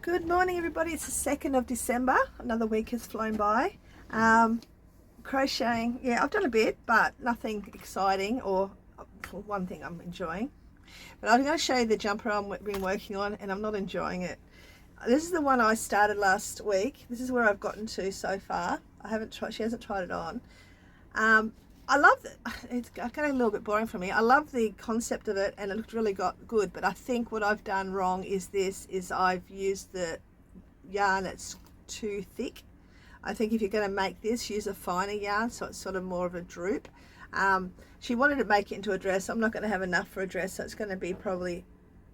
Good morning, everybody. It's the 2nd of December. Another week has flown by. Crocheting, yeah, I've done a bit, but nothing exciting or one thing I'm enjoying. But I'm going to show you the jumper I've been working on, and I'm not enjoying it. This is the one I started last week. This is where I've gotten to so far. I haven't tried. She hasn't tried it on. I love it. It's getting a little bit boring for me. I love the concept of it, and it looked really good. But I think what I've done wrong is I've used the yarn that's too thick. I think if you're going to make this, use a finer yarn so it's sort of more of a droop. She wanted to make it into a dress. I'm not going to have enough for a dress, so it's going to be probably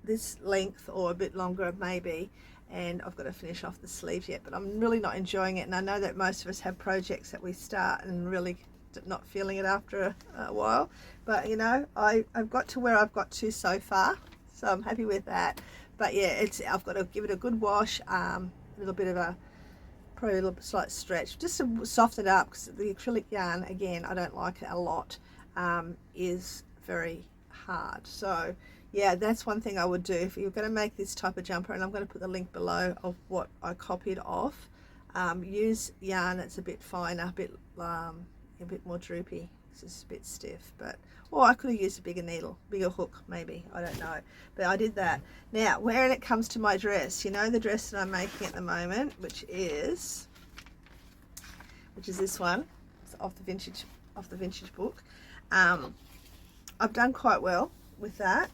this length or a bit longer maybe. And I've got to finish off the sleeves yet, but I'm really not enjoying it. And I know that most of us have projects that we start and really not feeling it after a while, but you know, I've got to where I've got to so far, so I'm happy with that. But yeah, I've got to give it a good wash, a little bit of probably a little slight stretch just to soften it up, because the acrylic yarn, again, I don't like it a lot, is very hard. So yeah, that's one thing I would do if you're going to make this type of jumper, and I'm going to put the link below of what I copied off. Use yarn that's a bit finer, a bit more droopy. It's just a bit stiff, or I could have used a bigger needle, bigger hook maybe, I don't know, but I did that. Now when it comes to my dress, you know, the dress that I'm making at the moment, which is this one. It's off the vintage book. I've done quite well with that,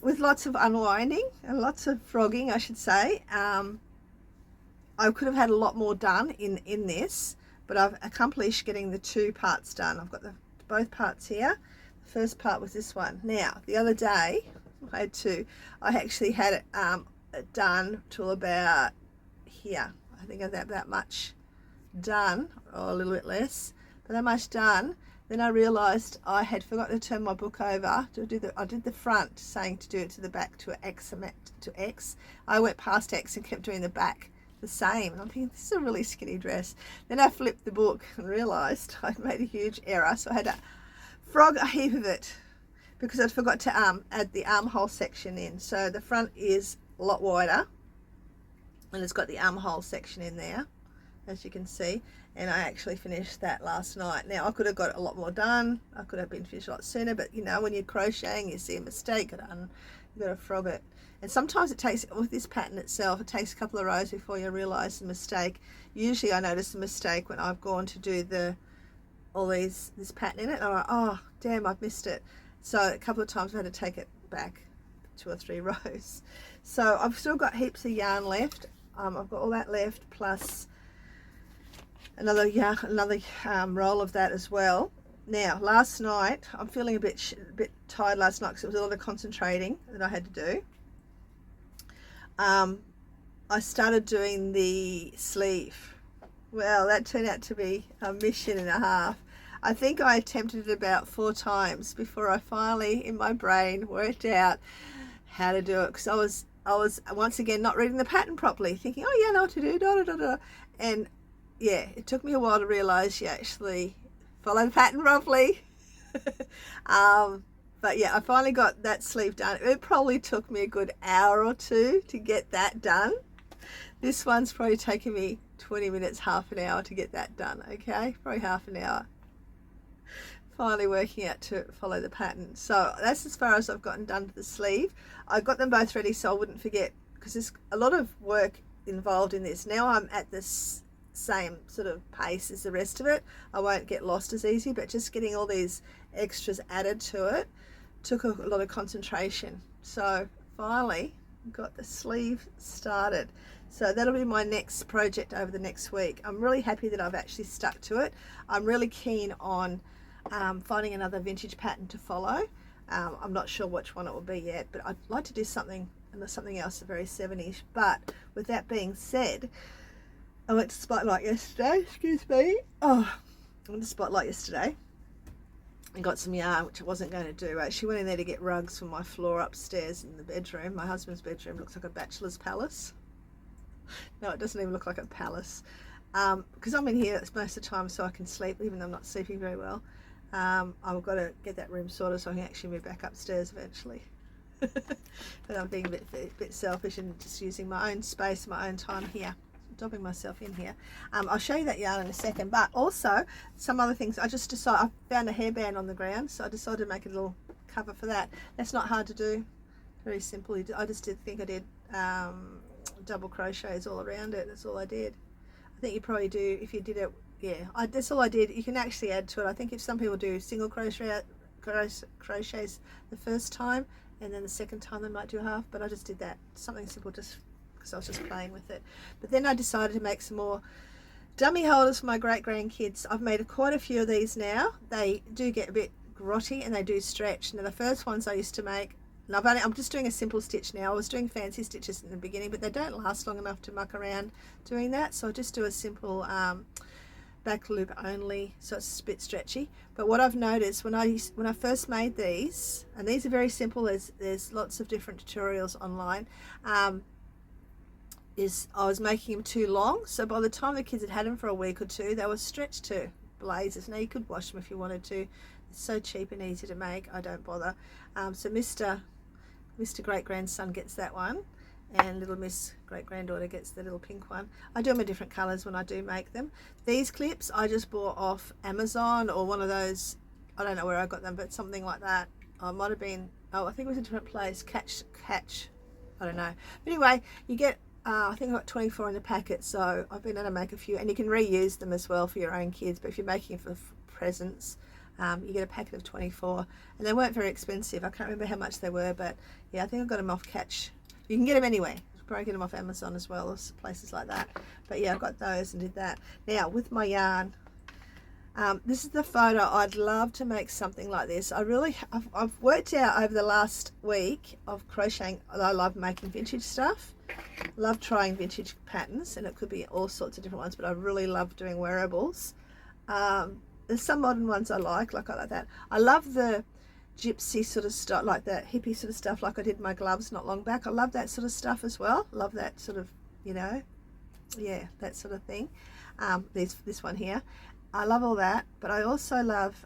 with lots of unwinding and lots of frogging, I should say. I could have had a lot more done in this, but I've accomplished getting the two parts done. I've got both parts here. The first part was this one. Now, the other day, I actually had it done till about here. I think I had that much done, or a little bit less, but that much done. Then I realised I had forgotten to turn my book over to do I did the front, saying to do it to the back to X. I went past X and kept doing the back the same, and I'm thinking, this is a really skinny dress. Then I flipped the book and realized I'd made a huge error, so I had to frog a heap of it because I forgot to add the armhole section in. So the front is a lot wider, and it's got the armhole section in there, as you can see, and I actually finished that last night. Now I could have got a lot more done, I could have been finished a lot sooner, but you know, when you're crocheting, you see a mistake, you've got to frog it. And sometimes it takes, with this pattern itself, it takes a couple of rows before you realise the mistake. Usually I notice the mistake when I've gone to do this pattern in it, and I'm like, oh damn, I've missed it. So a couple of times I had to take it back 2 or 3 rows. So I've still got heaps of yarn left. I've got all that left, plus another roll of that as well. Now last night, I'm feeling a bit tired last night because it was a lot of concentrating that I had to do. I started doing the sleeve. Well, that turned out to be a mission and a half. I think I attempted it about 4 times before I finally, in my brain, worked out how to do it, because I was once again not reading the pattern properly, thinking, oh yeah, I know what to do, da da da da. And yeah, it took me a while to realize you actually follow the pattern properly. But yeah, I finally got that sleeve done. It probably took me a good hour or 2 to get that done. This one's probably taken me 20 minutes, half an hour to get that done, okay? Probably half an hour. Finally working out to follow the pattern. So that's as far as I've gotten done to the sleeve. I got them both ready so I wouldn't forget, because there's a lot of work involved in this. Now I'm at this same sort of pace as the rest of it. I won't get lost as easy, but just getting all these extras added to it took a lot of concentration. So finally got the sleeve started. So that'll be my next project over the next week. I'm really happy that I've actually stuck to it. I'm really keen on finding another vintage pattern to follow. I'm not sure which one it will be yet, but I'd like to do something else very 70s. But with that being said, I went to Spotlight yesterday, excuse me. I went to Spotlight yesterday and got some yarn, which I wasn't going to do. I actually went in there to get rugs for my floor upstairs in the bedroom. My husband's bedroom looks like a bachelor's palace. No, it doesn't even look like a palace. Because I'm in here most of the time so I can sleep, even though I'm not sleeping very well. I've got to get that room sorted so I can actually move back upstairs eventually. But I'm being a bit selfish and just using my own space, my own time here, dobbing myself in here. I'll show you that yarn in a second, but also some other things. I found a hairband on the ground, so I decided to make a little cover for that. That's not hard to do, very simple. I just think I did double crochets all around it. That's all I did. I think you probably do if you did it. Yeah, that's all I did. You can actually add to it. I think if some people do single crochets the first time, and then the second time they might do half, but I just did that, something simple, just because I was just playing with it. But then I decided to make some more dummy holders for my great grandkids. I've made quite a few of these now. They do get a bit grotty and they do stretch. Now the first ones I used to make, and I'm just doing a simple stitch now. I was doing fancy stitches in the beginning, but they don't last long enough to muck around doing that, so I just do a simple back loop only, so it's a bit stretchy. But what I've noticed when I first made these, and these are very simple, there's lots of different tutorials online, is I was making them too long, so by the time the kids had them for a week or two, they were stretched to blazes. Now you could wash them if you wanted to. It's so cheap and easy to make, I don't bother. So Mr. Great Grandson gets that one, and little Miss Great Granddaughter gets the little pink one. I do them in different colours when I do make them. These clips I just bought off Amazon or one of those, I don't know where I got them, but something like that. I might have been, I think it was a different place, Catch, I don't know. But anyway, you get, I think I got 24 in the packet, so I've been able to make a few, and you can reuse them as well for your own kids, but if you're making it for presents, you get a packet of 24, and they weren't very expensive. I can't remember how much they were, but yeah, I think I got them off Catch. You can get them anywhere. You can probably get them off Amazon as well, or places like that. But yeah, I got those and did that. Now with my yarn, this is the photo. I'd love to make something like this. I've worked out over the last week of crocheting. I love making vintage stuff. Love trying vintage patterns, and it could be all sorts of different ones, but I really love doing wearables. There's some modern ones I like that. I love the gypsy sort of stuff, like that hippie sort of stuff, like I did my gloves not long back. I love that sort of stuff as well. Love that sort of, you know, yeah, that sort of thing. This one here, I love all that, but I also love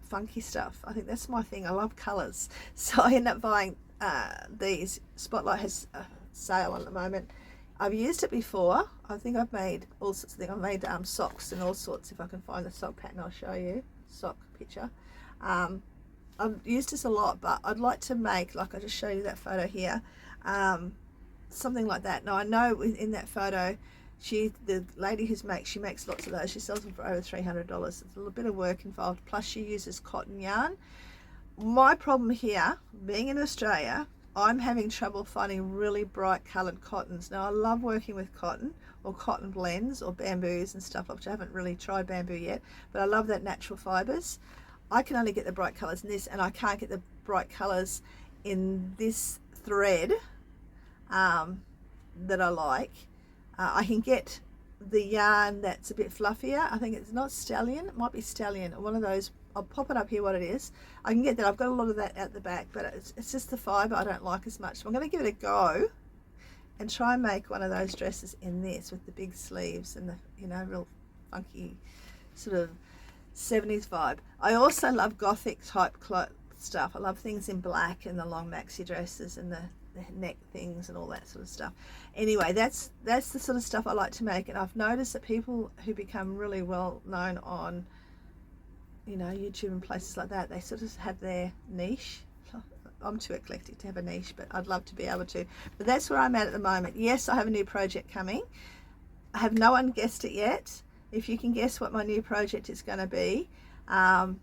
funky stuff. I think that's my thing. I love colors, so I end up buying these. Spotlight has a sale on at the moment. I've used it before. I think I've made all sorts of things. I've made socks and all sorts. If I can find the sock pattern, I'll show you. Sock picture. I've used this a lot, but I'd like to make, like I just showed you that photo here, something like that. Now I know in that photo, the lady she makes lots of those. She sells them for over $300. It's a little bit of work involved. Plus she uses cotton yarn. My problem here, being in Australia, I'm having trouble finding really bright coloured cottons. Now I love working with cotton or cotton blends or bamboos and stuff, which I haven't really tried bamboo yet, but I love that natural fibres. I can only get the bright colours in this, and I can't get the bright colours in this thread that I like. I can get the yarn that's a bit fluffier. I think it's not stallion, it might be stallion, one of those. I'll pop it up here what it is. I can get that. I've got a lot of that at the back, but it's just the fibre I don't like as much. So I'm going to give it a go and try and make one of those dresses in this with the big sleeves and the, you know, real funky sort of 70s vibe. I also love gothic type stuff. I love things in black and the long maxi dresses and the neck things and all that sort of stuff. Anyway, that's the sort of stuff I like to make, and I've noticed that people who become really well known on, you know, YouTube and places like that, they sort of have their niche. I'm too eclectic to have a niche, but I'd love to be able to. But that's where I'm at the moment. Yes, I have a new project coming. I have no one guessed it yet. If you can guess what my new project is going to be, I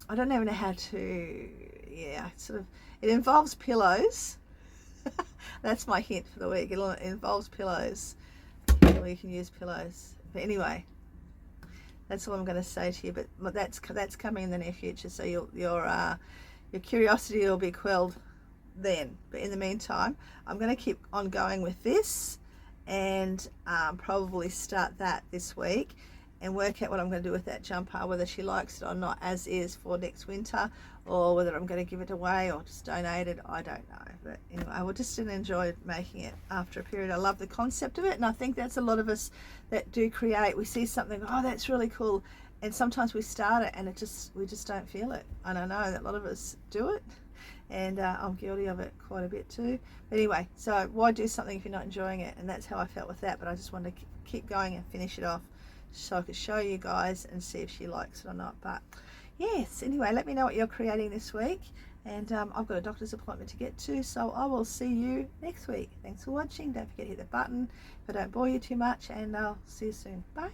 don't even know how to, yeah, it involves pillows. That's my hint for the week. It involves pillows. Or you can use pillows. But anyway, that's all I'm going to say to you. But that's coming in the near future. So your curiosity will be quelled then. But in the meantime, I'm going to keep on going with this, and probably start that this week and work out what I'm going to do with that jumper, whether she likes it or not as is for next winter, or whether I'm going to give it away or just donate it. I don't know, but anyway, I just didn't enjoy making it after a period. I love the concept of it, and I think that's a lot of us that do create. We see something, oh, that's really cool, and sometimes we start it and we just don't feel it. And I know that a lot of us do it, and I'm guilty of it quite a bit too. But anyway, so why do something if you're not enjoying it? And that's how I felt with that, but I just wanted to keep going and finish it off so I could show you guys and see if she likes it or not. But yes, anyway, let me know what you're creating this week, and I've got a doctor's appointment to get to, so I will see you next week. Thanks for watching. Don't forget to hit the button if I don't bore you too much, and I'll see you soon. Bye.